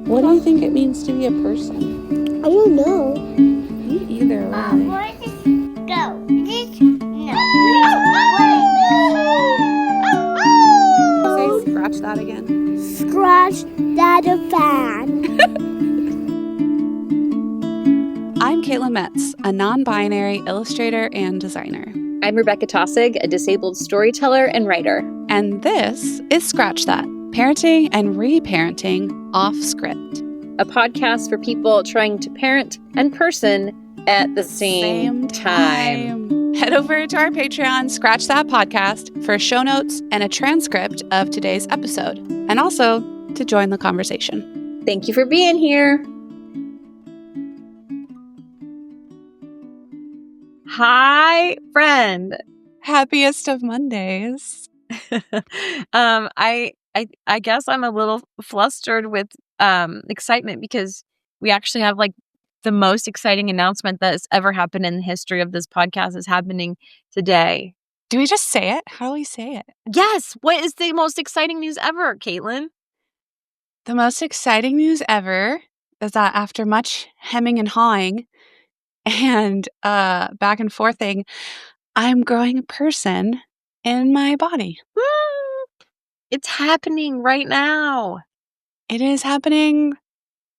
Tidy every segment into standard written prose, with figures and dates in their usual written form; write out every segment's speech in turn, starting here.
What do you think it means to be a person? I don't know. Me either, really. Where does this go? No. Say scratch that again. Scratch that a fan. I'm Caitlin Metz, a non-binary illustrator and designer. I'm Rebecca Tossig, a disabled storyteller and writer. And this is Scratch That, parenting and reparenting off script. A podcast for people trying to parent and person at the same time. Head over to our Patreon, Scratch That Podcast, for show notes and a transcript of today's episode, and also to join the conversation. Thank you for being here. Hi, friend. Happiest of Mondays. I guess I'm a little flustered with excitement because we actually have like the most exciting announcement that has ever happened in the history of this podcast is happening today. Do we just say it? How do we say it? Yes. What is the most exciting news ever, Caitlin? The most exciting news ever is that after much hemming and hawing and back and forthing, I'm growing a person in my body. It's happening right now. It is happening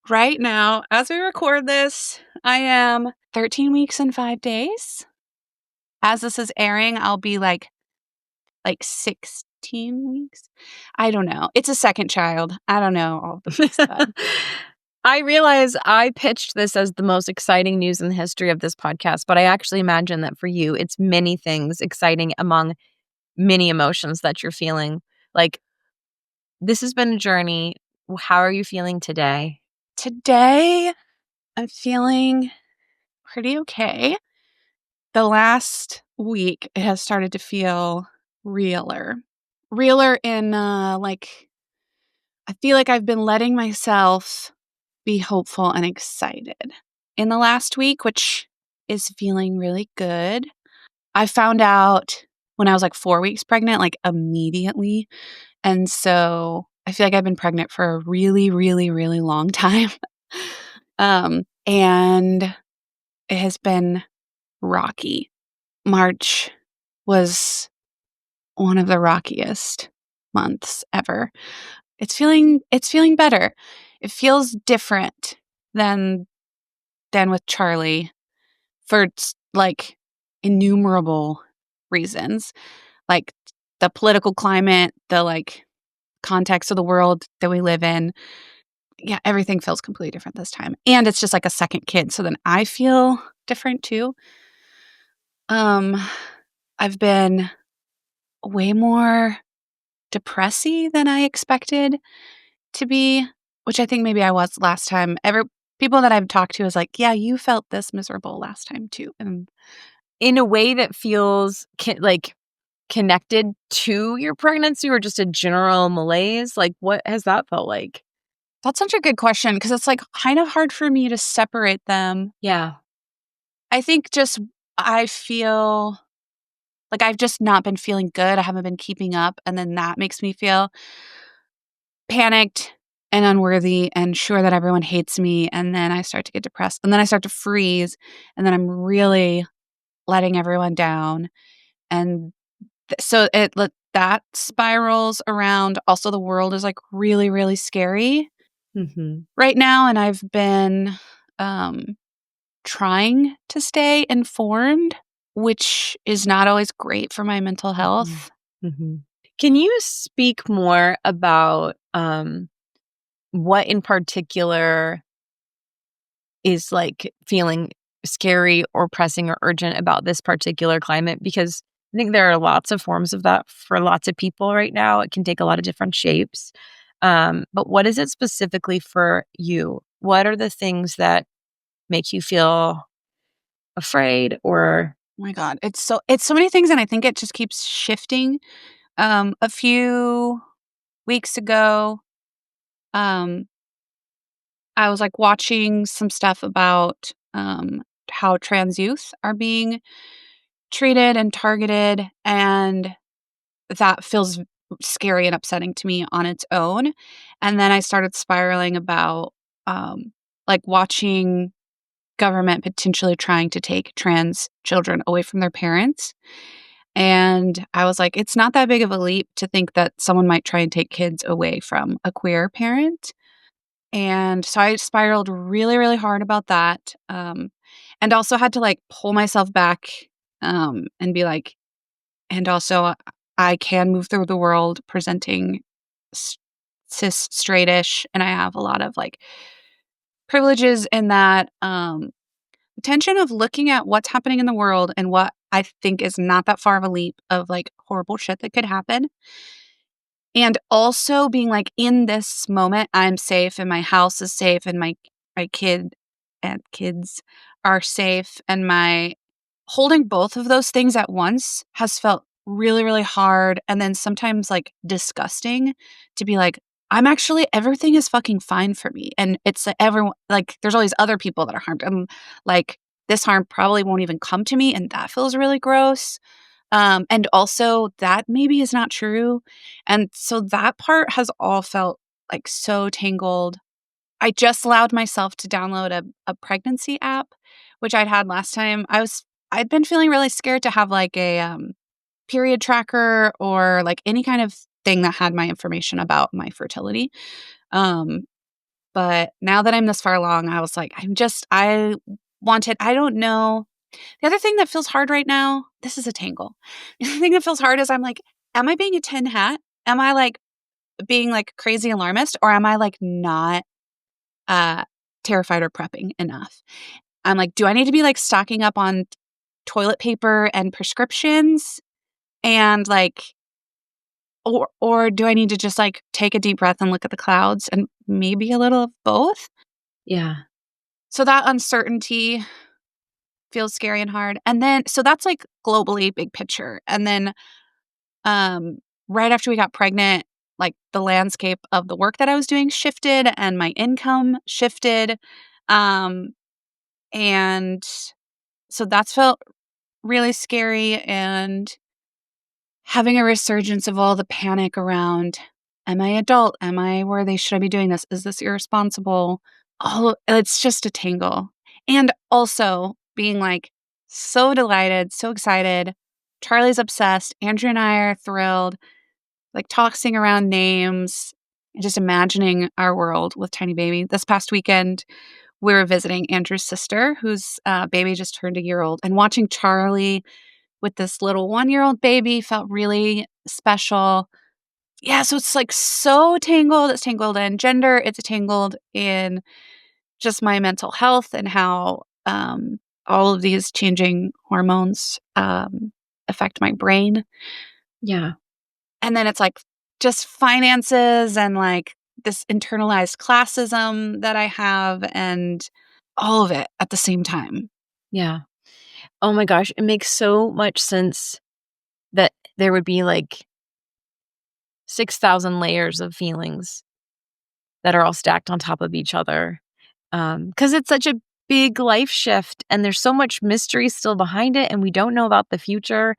right now. As we record this, I am 13 weeks and 5 days. As this is airing, I'll be like 16 weeks. I don't know. It's a second child. I don't know all the weeks. I realize I pitched this as the most exciting news in the history of this podcast, but I actually imagine that for you, it's many things exciting among many emotions that you're feeling. Like, this has been a journey. How are you feeling today? Today, I'm feeling pretty okay. The last week, it has started to feel realer. Realer in, I feel like I've been letting myself be hopeful and excited in the last week, which is feeling really good. I found out when I was 4 weeks pregnant, immediately. And so I feel like I've been pregnant for a really, really, really long time. And it has been rocky. March was one of the rockiest months ever. It's feeling better. It feels different than with Charlie for innumerable reasons. Like the political climate, the context of the world that we live in. Yeah, everything feels completely different this time. And it's just a second kid. So then I feel different too. I've been way more depressy than I expected to be, which I think maybe I was last time. People that I've talked to is yeah, you felt this miserable last time too. And in a way that feels connected to your pregnancy or just a general malaise? What has that felt like? That's such a good question because it's kind of hard for me to separate them. Yeah. I think I feel like I've just not been feeling good. I haven't been keeping up. And then that makes me feel panicked and unworthy and sure that everyone hates me. And then I start to get depressed. And then I start to freeze. And then I'm really letting everyone down. And so that spirals around. Also, the world is really, really scary right now. And I've been trying to stay informed, which is not always great for my mental health. Can you speak more about what in particular is feeling scary or pressing or urgent about this particular climate? Because I think there are lots of forms of that for lots of people right now. It can take a lot of different shapes. But what is it specifically for you? What are the things that make you feel afraid or... Oh my God, it's so many things, and I think it just keeps shifting. A few weeks ago, I was watching some stuff about how trans youth are being treated and targeted, and that feels scary and upsetting to me on its own. And then I started spiraling about like watching government potentially trying to take trans children away from their parents. And I was like, it's not that big of a leap to think that someone might try and take kids away from a queer parent. And so I spiraled really, really hard about that. And also had to like pull myself back and be like, and also I can move through the world presenting s- cis straightish, and I have a lot of like privileges in that. Tension of looking at what's happening in the world and what I think is not that far of a leap of like horrible shit that could happen. And also being like, in this moment, I'm safe and my house is safe and my kid and kids are safe. And my holding both of those things at once has felt really, really hard. And then sometimes like disgusting to be like, I'm actually, everything is fucking fine for me. And it's like everyone, like, there's all these other people that are harmed. And like, this harm probably won't even come to me. And that feels really gross. And also that maybe is not true. And so that part has all felt like so tangled. I just allowed myself to download a pregnancy app, which I'd had last time. I'd been feeling really scared to have like a period tracker or like any kind of thing that had my information about my fertility. Um, but now that I'm this far along, I was like, I don't know. The other thing that feels hard right now, this is a tangle. The other thing that feels hard is I'm like, am I being a tin hat? Am I like being like crazy alarmist, or am I like not uh terrified or prepping enough? I'm like, do I need to be like stocking up on toilet paper and prescriptions and like or do I need to just like take a deep breath and look at the clouds and maybe a little of both? Yeah. So that uncertainty feels scary and hard. And then so that's like globally big picture. And then um right after we got pregnant, like the landscape of the work that I was doing shifted and my income shifted. Um and so that's felt really scary, and having a resurgence of all the panic around, am I adult? Am I worthy? Should I be doing this? Is this irresponsible? Oh, it's just a tangle. And also being like so delighted, so excited. Charlie's obsessed. Andrew and I are thrilled, like tossing around names and just imagining our world with tiny baby. This past weekend, we were visiting Andrew's sister, whose baby just turned a year old, and watching Charlie with this little 1-year-old baby felt really special. Yeah, so it's like so tangled. It's tangled in gender. It's tangled in just my mental health and how all of these changing hormones affect my brain. Yeah. And then it's like just finances and like this internalized classism that I have and all of it at the same time. Yeah. Oh my gosh, it makes so much sense that there would be like 6,000 layers of feelings that are all stacked on top of each other. 'Cause it's such a big life shift and there's so much mystery still behind it and we don't know about the future.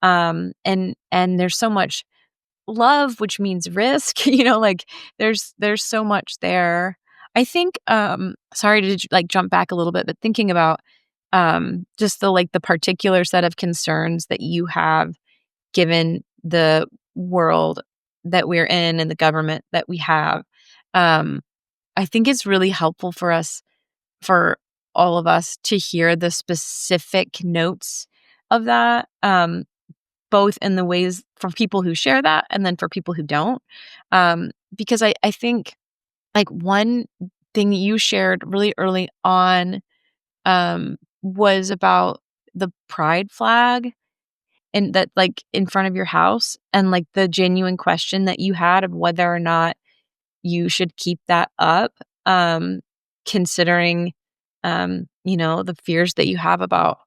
And there's so much love, which means risk, like there's so much there. I think, sorry to like jump back a little bit, but thinking about just the particular set of concerns that you have given the world that we're in and the government that we have. Um, I think it's really helpful for all of us to hear the specific notes of that, both in the ways for people who share that and then for people who don't. Because I think like one thing that you shared really early on was about the pride flag and that like in front of your house and like the genuine question that you had of whether or not you should keep that up, considering the fears that you have about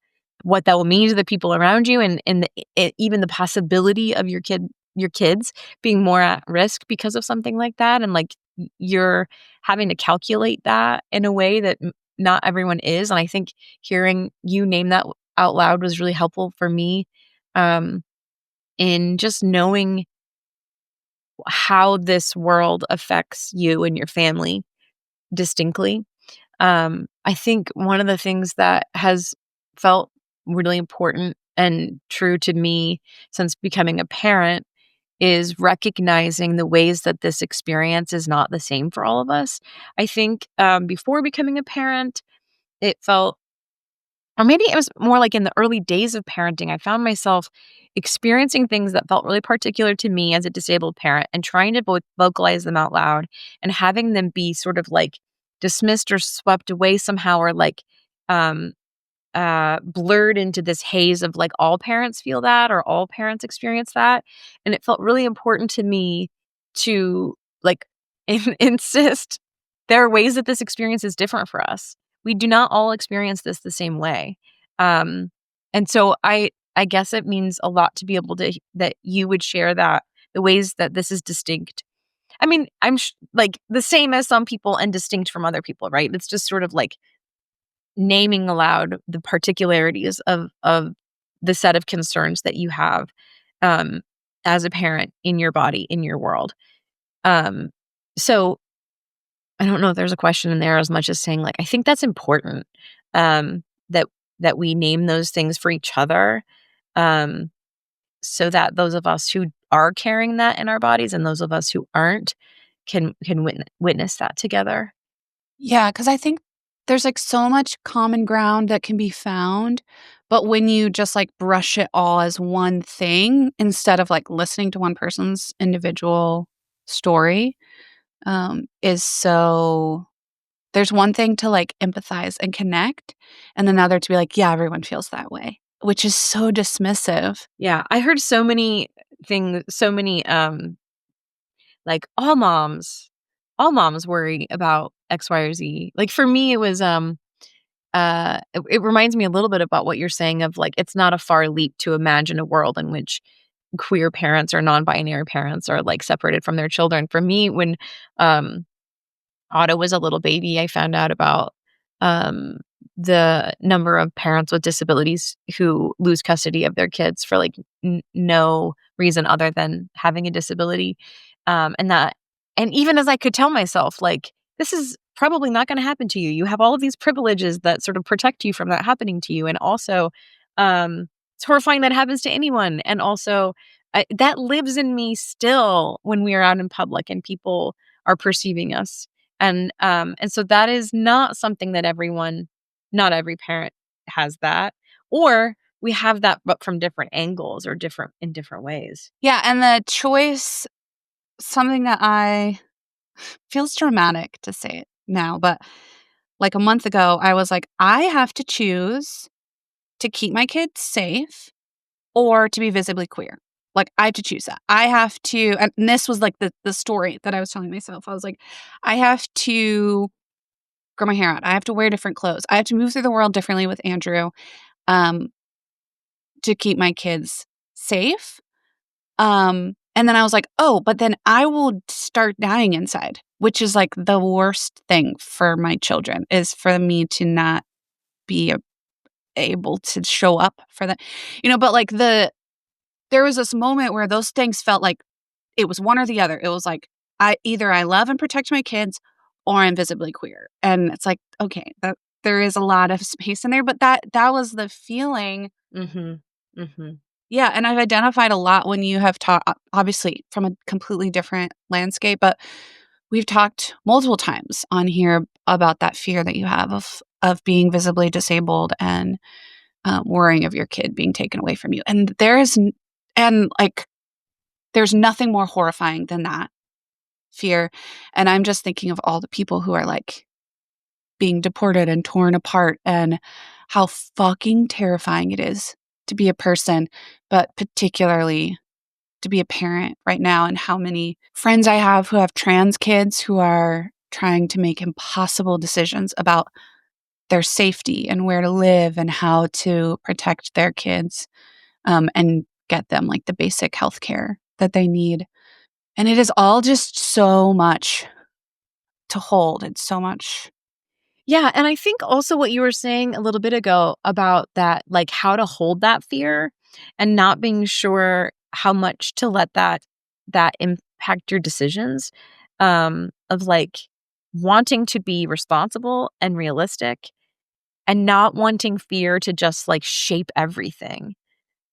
what that will mean to the people around you and even the possibility of your kids being more at risk because of something like that, and like you're having to calculate that in a way that not everyone is. And I think hearing you name that out loud was really helpful for me, um, in just knowing how this world affects you and your family. distinctly. I think one of the things that has felt really important and true to me since becoming a parent is recognizing the ways that this experience is not the same for all of us. I think before becoming a parent, it felt, or maybe it was more like in the early days of parenting, I found myself experiencing things that felt really particular to me as a disabled parent and trying to vocalize them out loud and having them be sort of like dismissed or swept away somehow, or like um, blurred into this haze of like all parents feel that or all parents experience that. And it felt really important to me to like insist there are ways that this experience is different for us. We do not all experience this the same way. Um, and so I guess it means a lot to be able to that you would share that the ways that this is distinct. I mean, like the same as some people and distinct from other people, right? It's just sort of like naming aloud the particularities of the set of concerns that you have um, as a parent in your body, in your world. Um, so I don't know if there's a question in there as much as saying like I think that's important that we name those things for each other, um, so that those of us who are carrying that in our bodies and those of us who aren't can witness that together. Yeah, because I think there's, like, so much common ground that can be found, but when you just, like, brush it all as one thing instead of, like, listening to one person's individual story, is so there's one thing to, like, empathize and connect, and another to be like, "Yeah, everyone feels that way," which is so dismissive. Yeah, I heard so many things, so many like all moms worry about X, Y, or Z. Like for me, it was it reminds me a little bit about what you're saying of like it's not a far leap to imagine a world in which queer parents or non-binary parents are like separated from their children. For me, when um Otto was a little baby, I found out about um, the number of parents with disabilities who lose custody of their kids for like no reason other than having a disability. And that, and even as I could tell myself, like, this is probably not going to happen to you. You have all of these privileges that sort of protect you from that happening to you. And also, it's horrifying that happens to anyone. And also, that lives in me still when we are out in public and people are perceiving us, and so that is not something that not every parent has that, or we have that, but from different angles or different in different ways. Yeah, and the choice something that I feels dramatic to say it now, but, like, a month ago, I was like, "I have to choose to keep my kids safe or to be visibly queer." Like, I have to choose that. I have to and this was, like, the story that I was telling myself. I was like, "I have to grow my hair out. I have to wear different clothes. I have to move through the world differently with Andrew, um, to keep my kids safe." And then I was like, "Oh, but then I will start dying inside," which is, like, the worst thing for my children is for me to not be able to show up for them. But, like, there was this moment where those things felt like it was one or the other. It was like, I love and protect my kids or I'm visibly queer. And it's like, okay, that there is a lot of space in there, but that was the feeling. Mhm. Mhm. Yeah, and I've identified a lot when you have talked obviously from a completely different landscape, but we've talked multiple times on here about that fear that you have of being visibly disabled and worrying of your kid being taken away from you. And like there's nothing more horrifying than that fear. And I'm just thinking of all the people who are like being deported and torn apart and how fucking terrifying it is to be a person, but particularly to be a parent right now, and how many friends I have who have trans kids who are trying to make impossible decisions about their safety and where to live and how to protect their kids, and get them like the basic health care that they need. And it is all just so much to hold. It's so much. Yeah, and I think also what you were saying a little bit ago about that, like how to hold that fear and not being sure how much to let that impact your decisions, of like wanting to be responsible and realistic and not wanting fear to just like shape everything.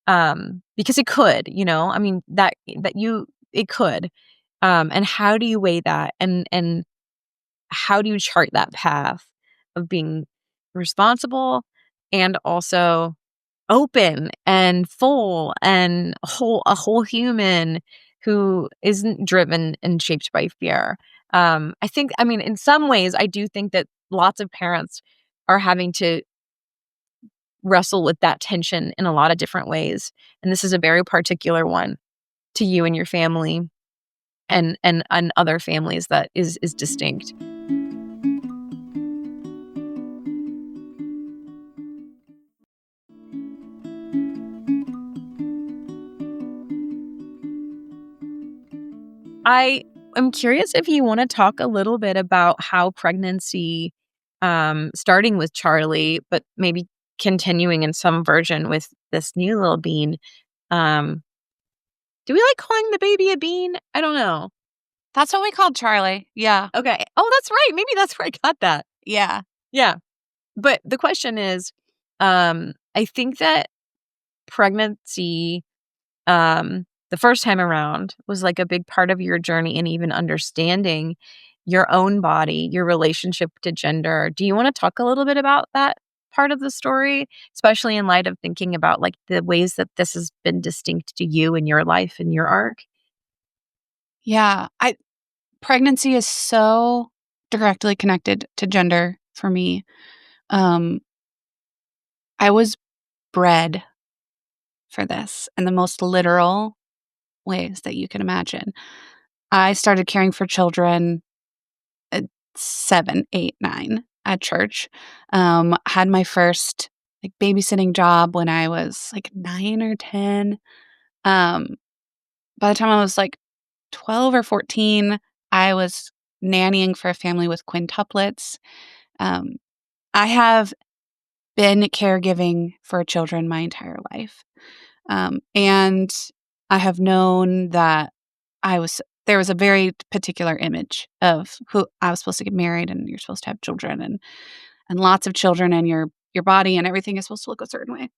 Because it could, I mean, it could. And how do you weigh that? And how do you chart that path of being responsible and also open and full and a whole human who isn't driven and shaped by fear? I mean, in some ways, I do think that lots of parents are having to wrestle with that tension in a lot of different ways. And this is a very particular one to you and your family and other families that is distinct. I am curious if you want to talk a little bit about how pregnancy, starting with Charlie, but maybe continuing in some version with this new little bean. Um, do we like calling the baby a bean? I don't know. That's what we called Charlie. Yeah. Okay. Oh, that's right. Maybe that's where I got that. Yeah. Yeah. But the question is, I think that pregnancy, the first time around was like a big part of your journey and even understanding your own body, your relationship to gender. Do you want to talk a little bit about that part of the story, especially in light of thinking about like the ways that this has been distinct to you in your life and your arc? Yeah. Pregnancy is so directly connected to gender for me. Um, I was bred for this in the most literal ways that you can imagine. I started caring for children at 7, 8, 9 at church. Had my first like babysitting job when I was like 9 or 10. Um, by the time I was like 12 or 14, I was nannying for a family with quintuplets. Um, I have been caregiving for children my entire life. And I have known that there was a very particular image of who I was supposed to get married and you're supposed to have children and lots of children and your body and everything is supposed to look a certain way.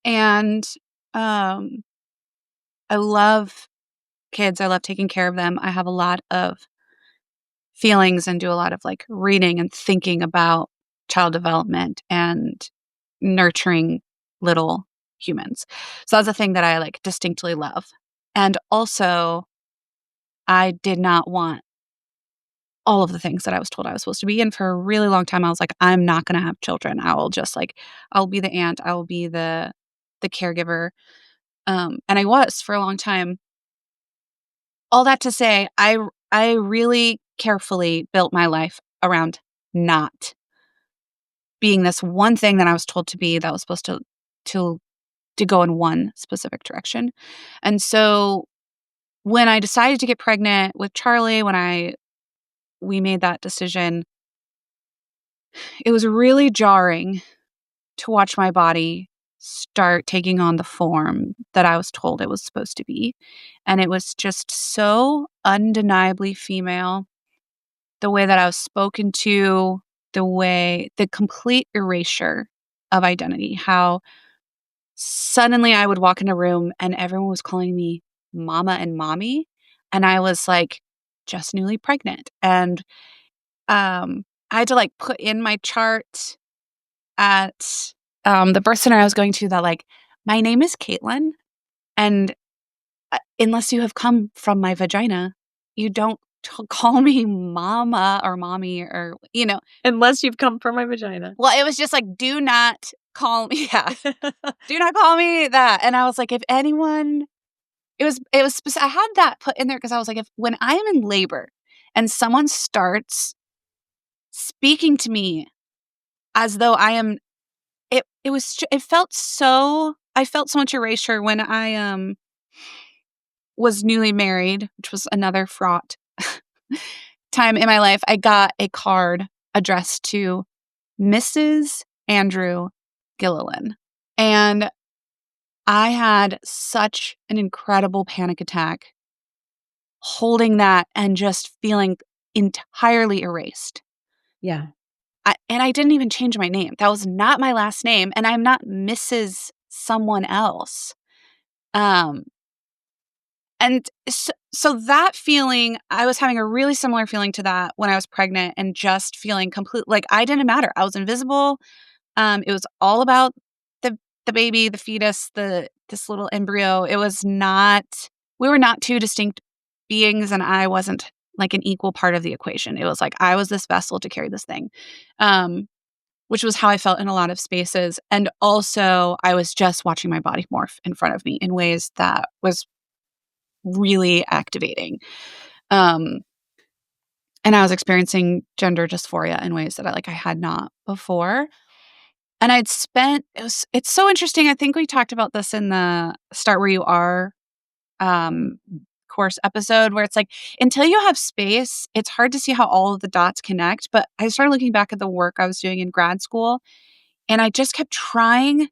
And um, I love kids. I love taking care of them. I have a lot of feelings and do a lot of like reading and thinking about child development and nurturing little humans. So that's a thing that I like distinctly love. And also, I did not want all of the things that I was told I was supposed to be. And for a really long time, I was like, I'm not going to have children. I will just like, I'll be the aunt. I will be the caregiver. And I was for a long time. All that to say, I really carefully built my life around not being this one thing that I was told to be that was supposed to to go in one specific direction. And so when I decided to get pregnant with Charlie, we made that decision, it was really jarring to watch my body start taking on the form that I was told it was supposed to be. And it was just so undeniably female, the way that I was spoken to, the complete erasure of identity, how suddenly I would walk in a room and everyone was calling me mama and mommy. And I was like just newly pregnant. And I had to like put in my chart at the birth center I was going to that like, my name is Caitlin. And unless you have come from my vagina, you don't call me mama or mommy or. Unless you've come from my vagina. Well, it was just like, do not call me. Yeah. Do not call me that. And I was like, if anyone, I had that put in there because I was like, when I am in labor and someone starts speaking to me as though I am, I felt so much erasure when I was newly married, which was another fraught time in my life. I got a card addressed to Mrs. Andrew Gilliland. And I had such an incredible panic attack holding that and just feeling entirely erased. Yeah. And I didn't even change my name. That was not my last name, and I'm not Mrs. someone else. Um, and so that feeling, I was having a really similar feeling to that when I was pregnant and just feeling complete like I didn't matter. I was invisible. It was all about the baby, the fetus, this little embryo. It was not we were not two distinct beings, and I wasn't like an equal part of the equation. It was like I was this vessel to carry this thing. Which was how I felt in a lot of spaces. And also, I was just watching my body morph in front of me in ways that was really activating. Um, and I was experiencing gender dysphoria in ways that I had not before. And it's so interesting. I think we talked about this in the Start Where You Are um, course episode, where it's like, until you have space, it's hard to see how all of the dots connect. But I started looking back at the work I was doing in grad school, and I just kept trying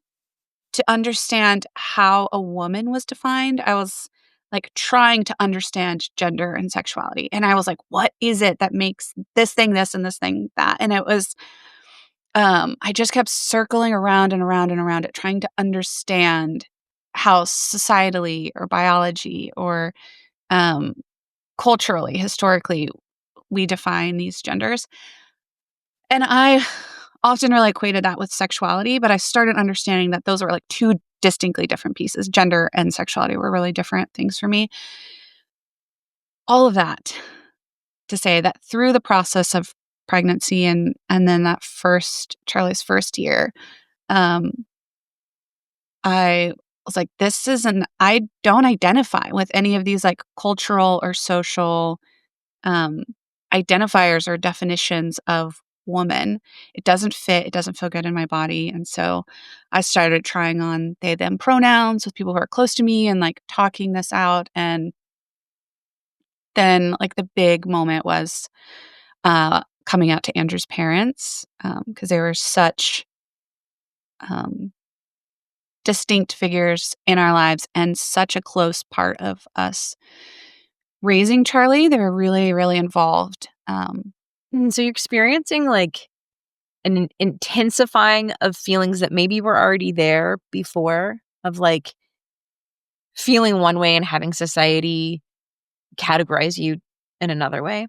to understand how a woman was defined. I was like trying to understand gender and sexuality. And I was like, what is it that makes this thing this and this thing that? And it was, I just kept circling around and around and around it, trying to understand how societally or biology or um, culturally, historically, we define these genders. And I often really equated that with sexuality, but I started understanding that those were like two distinctly different pieces. Gender and sexuality were really different things for me. All of that to say that through the process of pregnancy and then that Charlie's first year, um, I was like, I don't identify with any of these like cultural or social um, identifiers or definitions of woman. It doesn't fit. It doesn't feel good in my body. And so I started trying on they, them pronouns with people who are close to me and like talking this out. And then like the big moment was coming out to Andrew's parents because they were such um, distinct figures in our lives and such a close part of us raising Charlie. They were really, really involved. So you're experiencing like an intensifying of feelings that maybe were already there before, of like feeling one way and having society categorize you in another way.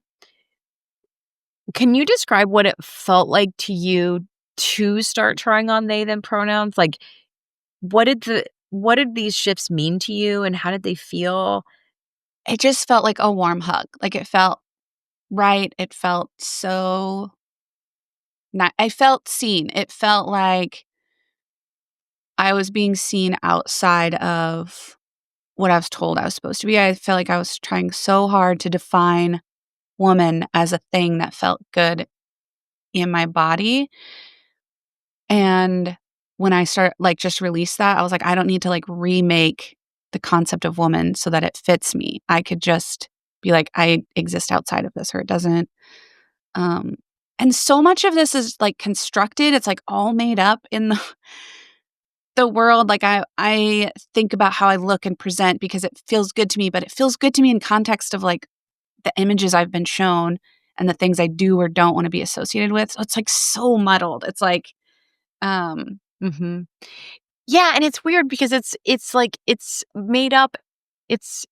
Can you describe what it felt like to you to start trying on they them pronouns? Like what did these shifts mean to you and how did they feel? It just felt like a warm hug. Like it felt right. It felt so not I felt seen. It felt like I was being seen outside of what I was told I was supposed to be. I felt like I was trying so hard to define woman as a thing that felt good in my body. And when I just release that, I was like, I don't need to like remake the concept of woman so that it fits me. I could just be like, I exist outside of this or it doesn't. Um, and so much of this is like constructed. It's like all made up in the world. Like I think about how I look and present because it feels good to me, but it feels good to me in context of like the images I've been shown and the things I do or don't want to be associated with. So it's like so muddled. It's like, Mhm. Yeah, and it's weird because it's like it's made up. It's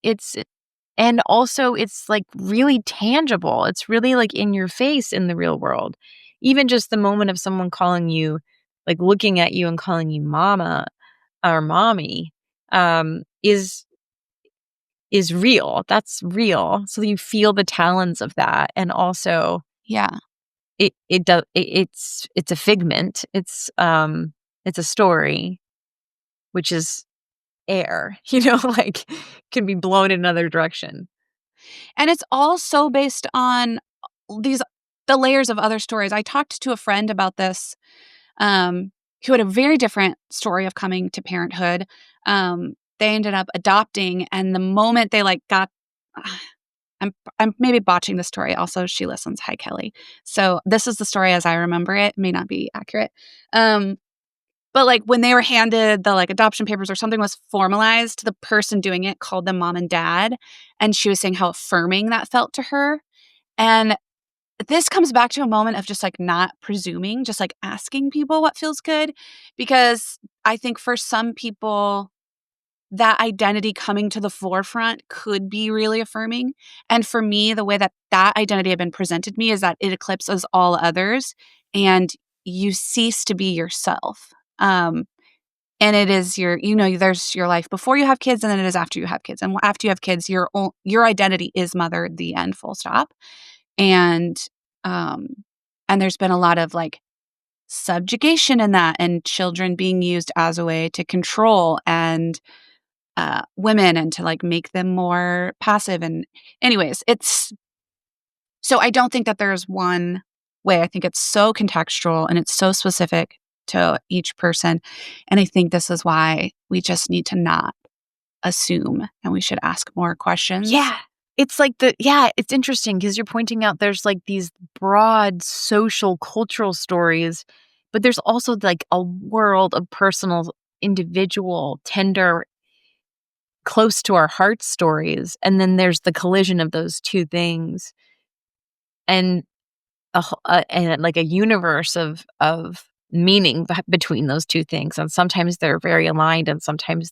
and also it's like really tangible. It's really like in your face in the real world. Even just the moment of someone calling you, like looking at you and calling you mama or mommy, is real. That's real. So you feel the talons of that, and also yeah. it's a figment. It's a story, which is air, like can be blown in another direction. And it's all so based on these the layers of other stories. I talked to a friend about this, who had a very different story of coming to parenthood. They ended up adopting, and the moment they like got I'm maybe botching the story. Also, she listens. Hi, Kelly. So this is the story as I remember it. It may not be accurate. But like when they were handed the like adoption papers or something was formalized, the person doing it called them mom and dad. And she was saying how affirming that felt to her. And this comes back to a moment of just, like, not presuming, just, like, asking people what feels good, because I think for some people, that identity coming to the forefront could be really affirming, and for me, the way that that identity had been presented to me is that it eclipses all others, and you cease to be yourself. And it is there's your life before you have kids, and then it is after you have kids, and after you have kids, your identity is mother, the end, full stop. And, um, and there's been a lot of, like, subjugation in that, and children being used as a way to control and, women, and to, like, make them more passive, and anyways, so I don't think that there's one way. I think it's so contextual, and it's so specific to each person, and I think this is why we just need to not assume, and we should ask more questions. Yeah. It's interesting because you're pointing out there's like these broad social cultural stories, but there's also like a world of personal, individual, tender, close to our heart stories. And then there's the collision of those two things and and like a universe of meaning between those two things. And sometimes they're very aligned and sometimes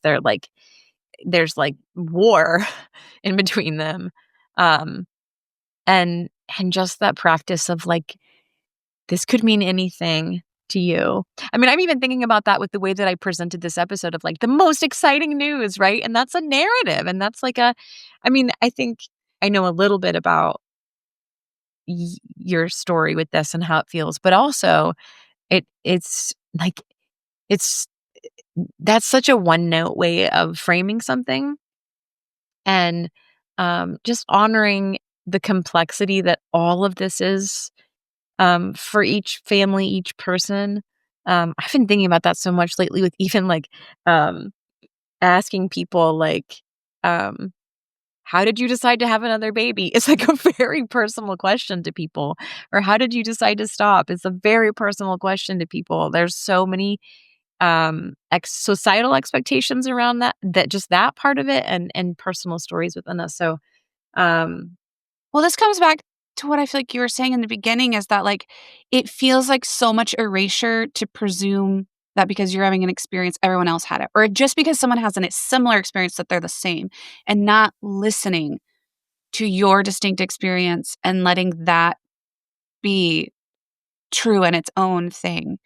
there's like war in between them. Um, and just that practice of like, this could mean anything to you. I mean, I'm even thinking about that with the way that I presented this episode of like the most exciting news, right? And that's a narrative. And that's like I mean, I think I know a little bit about your story with this and how it feels, but also it's like, it's, that's such a one note way of framing something. And just honoring the complexity that all of this is, for each family, each person. I've been thinking about that so much lately with even like um, asking people like, um, how did you decide to have another baby? It's like a very personal question to people. Or how did you decide to stop? It's a very personal question to people. There's so many societal expectations around that just that part of it, and personal stories within us. So um Well, this comes back to what I feel like you were saying in the beginning, is that, like, it feels like so much erasure to presume that because you're having an experience, everyone else had it, or just because someone has a similar experience that they're the same, and not listening to your distinct experience and letting that be true in its own thing.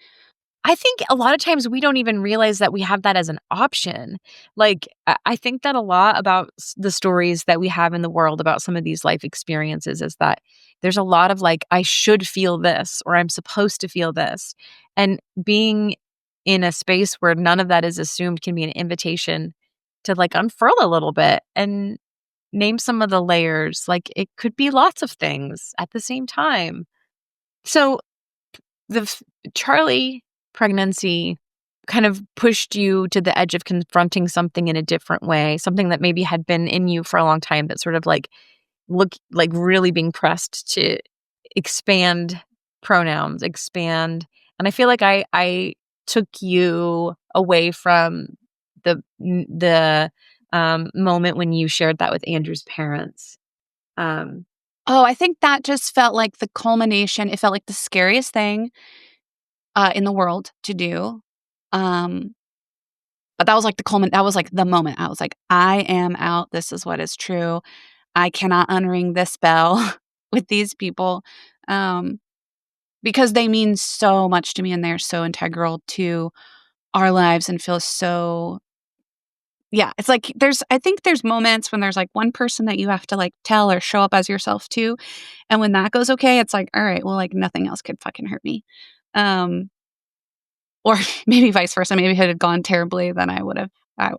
I think a lot of times we don't even realize that we have that as an option. Like, I think that a lot about the stories that we have in the world about some of these life experiences is that there's a lot of like, I should feel this or I'm supposed to feel this. And being in a space where none of that is assumed can be an invitation to like unfurl a little bit and name some of the layers. Like, it could be lots of things at the same time. So, the Charlie pregnancy kind of pushed you to the edge of confronting something in a different way, something that maybe had been in you for a long time, but sort of like really being pressed to expand pronouns, expand. And I feel like I took you away from the moment when you shared that with Andrew's parents. Um, Oh, I think that just felt like the culmination. It felt like the scariest thing, in the world to do. Um, but that was like that was like the moment. I was like, "I am out. This is what is true. I cannot unring this bell with these people." Um, because they mean so much to me, and they're so integral to our lives, and feel so, yeah, it's like I think there's moments when there's, like, one person that you have to, like, tell or show up as yourself to, and when that goes okay, it's like, "Alright, well, like, nothing else could fucking hurt me." Um, or maybe vice versa. Maybe if it had gone terribly, then I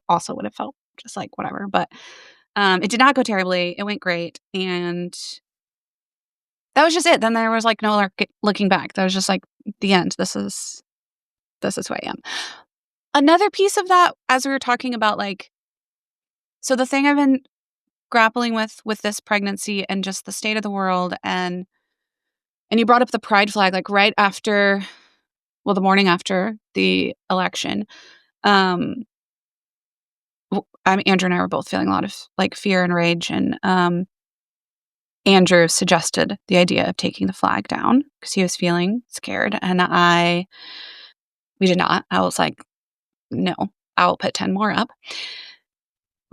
also would have felt just like, whatever, but, it did not go terribly. It went great, and that was just it. Then there was, like, no looking back. That was just, like, the end. This is who I am. Another piece of that, as we were talking about, like, so the thing I've been grappling with this pregnancy and just the state of the world, and you brought up the pride flag, like, right after, well, the morning after the election. um I mean, Andrew and I were both feeling a lot of, like, fear and rage, and, Andrew suggested the idea of taking the flag down because he was feeling scared. And we did not. I was like, no, I'll put 10 more up.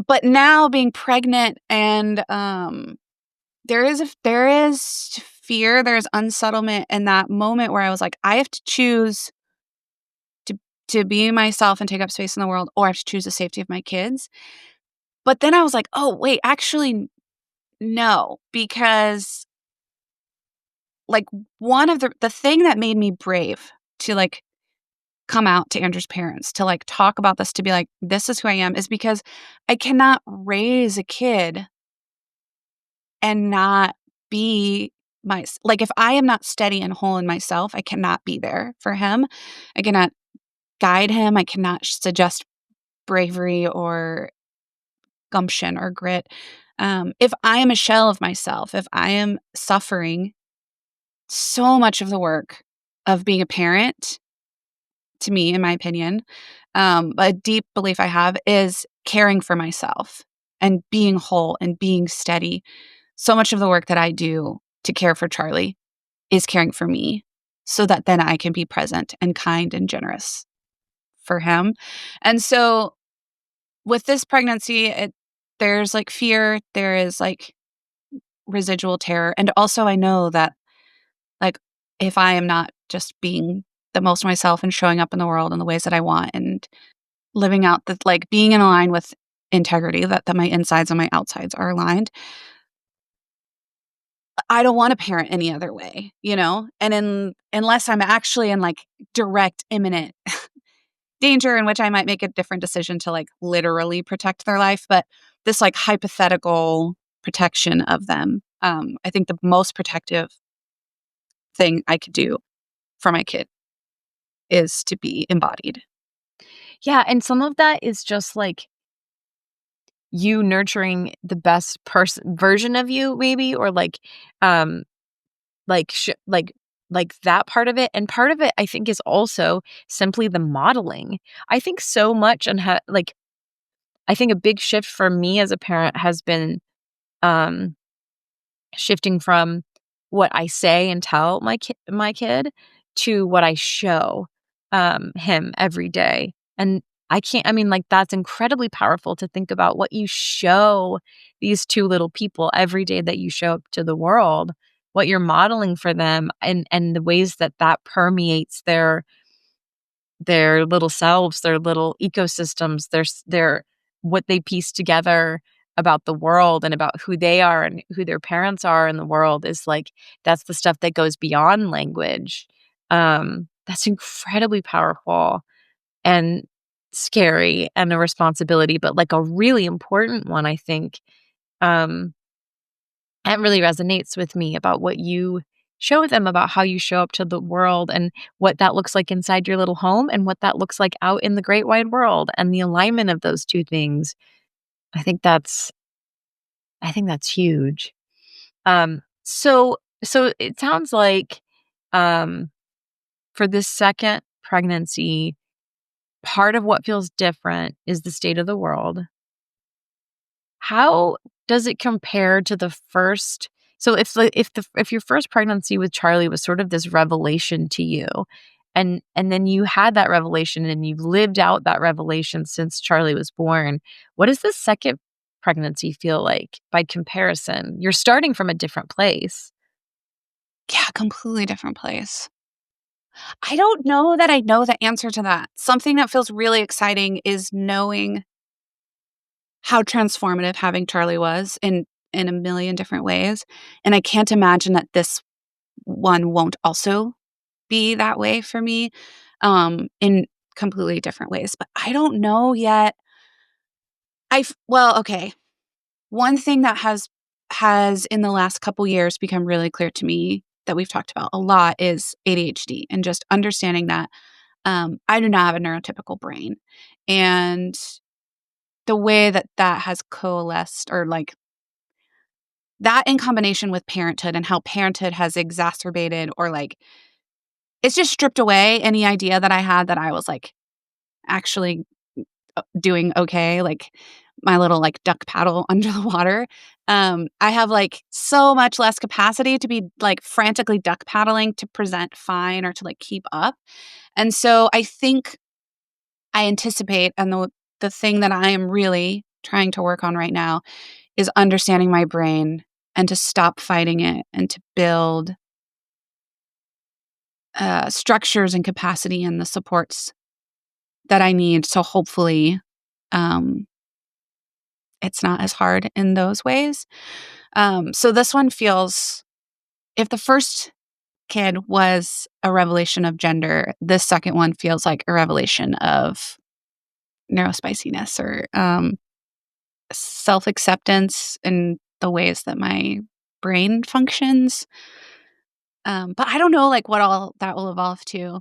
But now being pregnant and there is fear, there's unsettlement in that moment where I was like, I have to choose to be myself and take up space in the world, or I have to choose the safety of my kids. But then I was like, oh, wait, actually, no, because like one of the thing that made me brave to like come out to Andrew's parents, to like talk about this, to be like, this is who I am, is because I cannot raise a kid and not be like, if I am not steady and whole in myself, I cannot be there for him. I cannot guide him. I cannot suggest bravery or gumption or grit. If I am a shell of myself, if I am suffering, so much of the work of being a parent, to me, in my opinion, a deep belief I have is caring for myself and being whole and being steady. So much of the work that I do to care for Charlie is caring for me so that then I can be present and kind and generous for him. And so with this pregnancy, there's like fear, there is like residual terror. And also I know that like if I am not just being the most myself and showing up in the world in the ways that I want and living out the like being in line with integrity, that my insides and my outsides are aligned, I don't want to parent any other way, you know? And unless I'm actually in like direct imminent danger in which I might make a different decision to like literally protect their life, but this like hypothetical protection of them, I think the most protective thing I could do for my kid is to be embodied. Yeah, and some of that is just, like, you nurturing the best person version of you maybe, or, um, like, like, that part of it, and part of it, I think, is also simply the modeling. I think so much on how like, I think a big shift for me as a parent has been, um shifting from what I say and tell my kid to what I show, him every day, and I mean, like, that's incredibly powerful to think about what you show these 2 little people every day that you show up to the world, what you're modeling for them, and the ways that that permeates their little selves, their little ecosystems, their what they piece together about the world and about who they are and who their parents are in the world is like that's the stuff that goes beyond language. That's incredibly powerful and scary and a responsibility, but like a really important one, I think. Um, that really resonates with me about what you show them, about how you show up to the world and what that looks like inside your little home and what that looks like out in the great wide world and the alignment of those two things. I think that's I think that's huge. So it sounds like um for this second pregnancy, part of what feels different is the state of the world. How does it compare to the first? So if your first pregnancy with Charlie was sort of this revelation to you, and then you had that revelation and you've lived out that revelation since Charlie was born, what does the second pregnancy feel like by comparison? You're starting from a different place. Yeah, completely different place. I don't know that I know the answer to that. Something that feels really exciting is knowing how transformative having Charlie was in a million different ways, and I can't imagine that this one won't also be that way for me, in completely different ways, but I don't know yet. Well, okay. One thing that has in the last couple years become really clear to me that we've talked about a lot is ADHD and just understanding that I do not have a neurotypical brain. And the way that that has coalesced, or like that in combination with parenthood and how parenthood has exacerbated, or like it's just stripped away any idea that I had that I was like actually doing okay. Like my little like duck paddle under the water. I have like so much less capacity to be like frantically duck paddling to present fine or to like keep up. And so I think I anticipate, and the thing that I am really trying to work on right now is understanding my brain and to stop fighting it and to build structures and capacity and the supports that I need. So hopefully, um, it's not as hard in those ways. So this one feels, if the first kid was a revelation of gender, this second one feels like a revelation of neurospiciness or self acceptance in the ways that my brain functions. But I don't know like what all that will evolve to.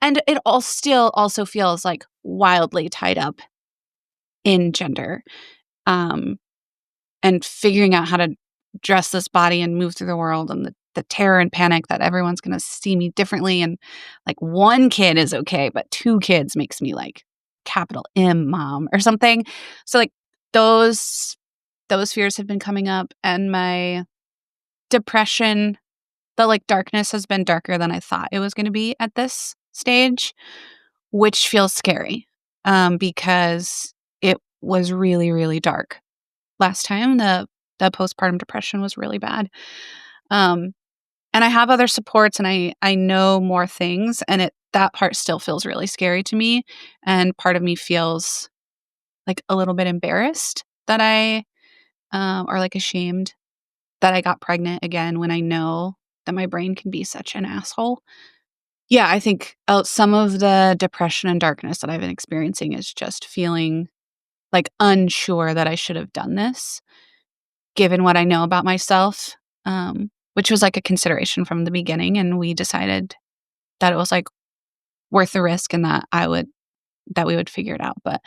And it all still also feels like wildly tied up in gender. Um, and figuring out how to dress this body and move through the world and the terror and panic that everyone's going to see me differently. And like one kid is okay, but two kids makes me like capital M mom or something. So like those fears have been coming up, and my depression, the like darkness has been darker than I thought it was going to be at this stage, which feels scary because it was really, really dark last time. The postpartum depression was really bad. Um, and I have other supports, and I know more things, and that part still feels really scary to me. And part of me feels like a little bit embarrassed that or like ashamed that I got pregnant again when I know that my brain can be such an asshole. Yeah, I think some of the depression and darkness that I've been experiencing is just feeling like unsure that I should have done this given what I know about myself, which was like a consideration from the beginning. And we decided that it was like worth the risk and that we would figure it out. But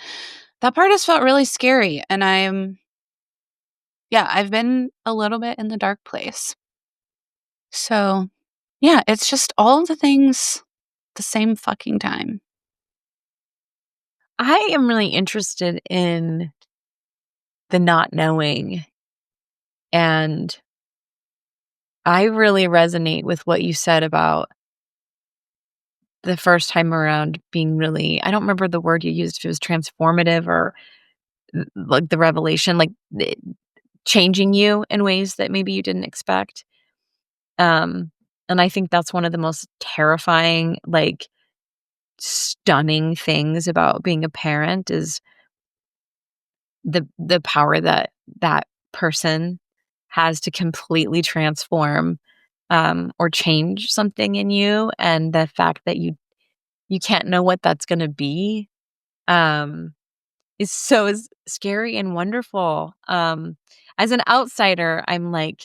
that part has felt really scary. And I've been a little bit in the dark place. So yeah, it's just all the things at the same fucking time. I am really interested in the not knowing, and I really resonate with what you said about the first time around being really, I don't remember the word you used, if it was transformative or like the revelation, like changing you in ways that maybe you didn't expect. Um, and I think that's one of the most terrifying, like stunning things about being a parent is the power that that person has to completely transform or change something in you, and the fact that you can't know what that's going to be um is so is scary and wonderful. As an outsider, I'm like,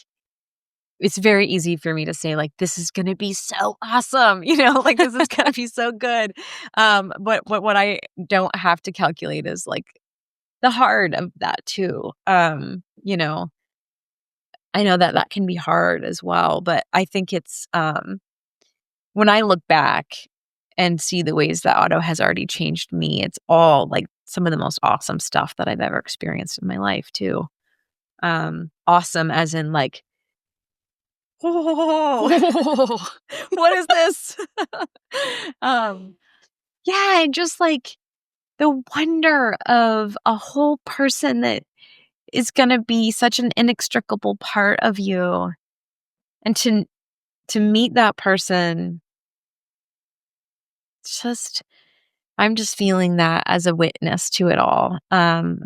it's very easy for me to say like, this is going to be so awesome, like this is going to be so good. But what I don't have to calculate is like the hard of that too. I know that that can be hard as well, but I think it's when I look back and see the ways that auto has already changed me, it's all like some of the most awesome stuff that I've ever experienced in my life too. Awesome as in like, oh, what is this? um, yeah, and just like the wonder of a whole person that is going to be such an inextricable part of you, and to meet that person, just I'm just feeling that as a witness to it all.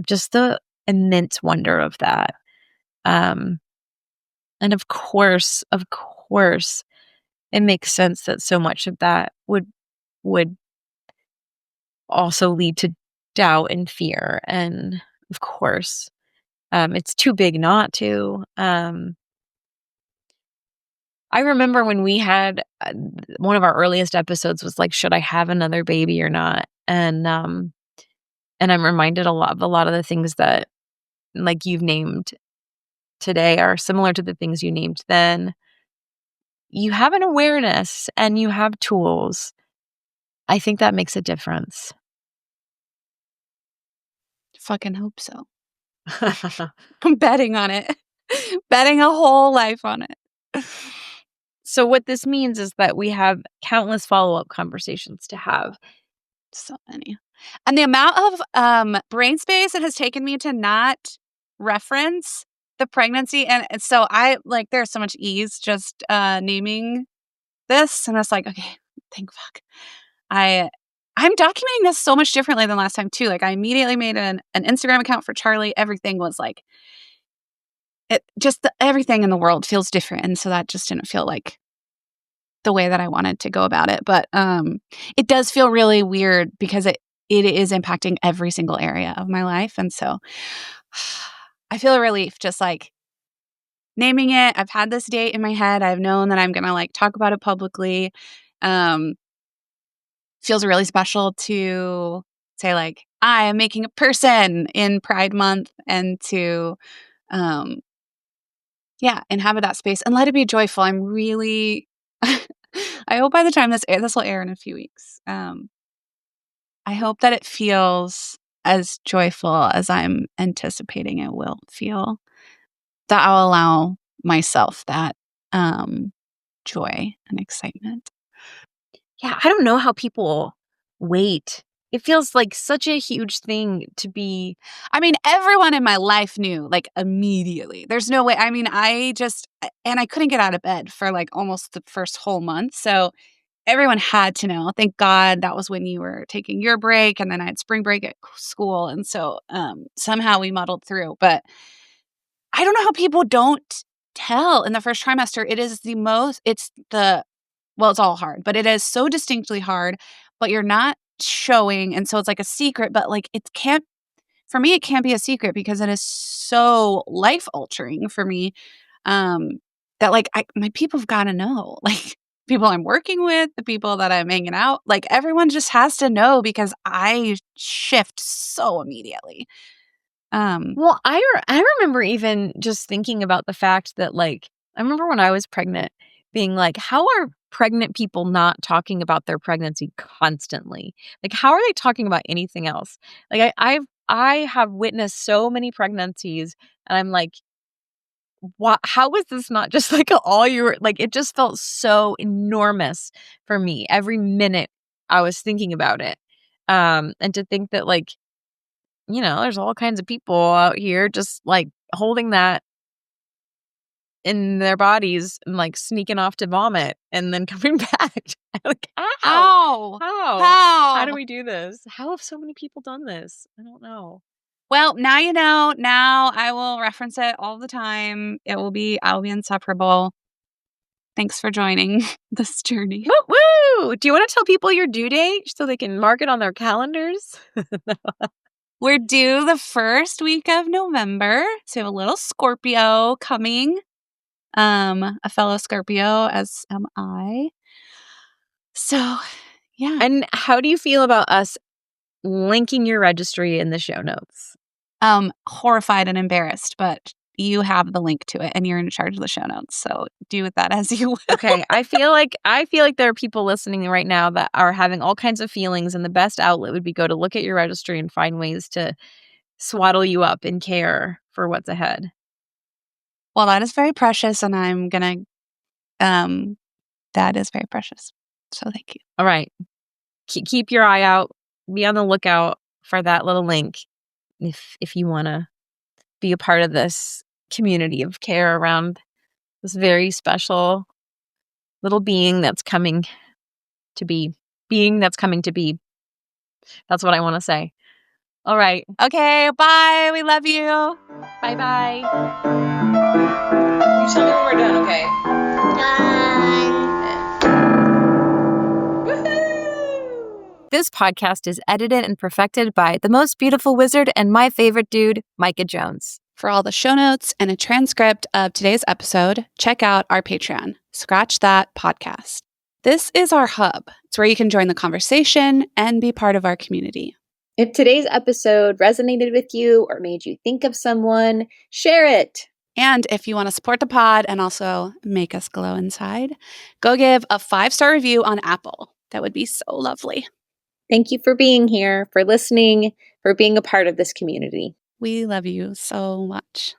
Just the immense wonder of that. Um, and of course, it makes sense that so much of that would also lead to doubt and fear. And of course, it's too big not to. I remember when we had one of our earliest episodes was like, should I have another baby or not? And I'm reminded a lot of the things that like you've named today are similar to the things you named then. You have an awareness and you have tools. I think that makes a difference. Fucking hope so. I'm betting on it. Betting a whole life on it. So what this means is that we have countless follow-up conversations to have. So many. And the amount of brain space it has taken me to not reference the pregnancy. And so there's so much ease just naming this. And it's like, okay, thank fuck. I'm documenting this so much differently than last time too. Like I immediately made an Instagram account for Charlie. Everything was like everything in the world feels different. And so that just didn't feel like the way that I wanted to go about it. But it does feel really weird because it is impacting every single area of my life. And so I feel a relief just like naming it. I've had this date in my head. I've known that I'm going to like talk about it publicly. Feels really special to say like, I am making a person in Pride Month and to, inhabit that space and let it be joyful. I'm really, I hope by the time this will air in a few weeks. I hope that it feels as joyful as I'm anticipating it will feel. That I'll allow myself that joy and excitement. Yeah, I don't know how people wait. It feels like such a huge thing to be. I mean, everyone in my life knew like immediately. There's no way. I mean, I couldn't get out of bed for like almost the first whole month. So everyone had to know. Thank God that was when you were taking your break and then I had spring break at school. And so somehow we muddled through. But I don't know how people don't tell in the first trimester. It's all hard, but it is so distinctly hard, but you're not showing. And so it's like a secret, but like it can't be a secret because it is so life altering for me. That like my people have got to know, like people I'm working with, the people that I'm hanging out, like everyone just has to know because I shift so immediately. Well, I remember even just thinking about the fact that like I remember when I was pregnant being like, how are pregnant people not talking about their pregnancy constantly? Like, how are they talking about anything else? Like, I have witnessed so many pregnancies, and I'm like, what? How was this not just like all you were like? It just felt so enormous for me every minute I was thinking about it, and to think that like there's all kinds of people out here just like holding that in their bodies and like sneaking off to vomit and then coming back. Like, ow! How do we do this? How have so many people done this? I don't know. Well, now you know. Now I will reference it all the time. I'll be inseparable. Thanks for joining this journey. Woo woo! Do you want to tell people your due date so they can mark it on their calendars? We're due the first week of November. So we have a little Scorpio coming. A fellow Scorpio, as am I. So, yeah. And how do you feel about us linking your registry in the show notes? Horrified and embarrassed, but you have the link to it and you're in charge of the show notes. So do with that as you will. Okay. I feel like there are people listening right now that are having all kinds of feelings, and the best outlet would be go to look at your registry and find ways to swaddle you up in care for what's ahead. Well, that is very precious, and I'm gonna that is very precious. So thank you. All right. Keep your eye out. Be on the lookout for that little link if you want to be a part of this community of care around this very special little being that's coming to be. That's what I want to say. All right. Okay, bye. We love you. Bye-bye. You tell me when we're done, okay? This podcast is edited and perfected by the most beautiful wizard and my favorite dude, Micah Jones. For all the show notes and a transcript of today's episode, check out our Patreon, Scratch That Podcast. This is our hub. It's where you can join the conversation and be part of our community. If today's episode resonated with you or made you think of someone, share it. And if you want to support the pod and also make us glow inside, go give a 5-star review on Apple. That would be so lovely. Thank you for being here, for listening, for being a part of this community. We love you so much.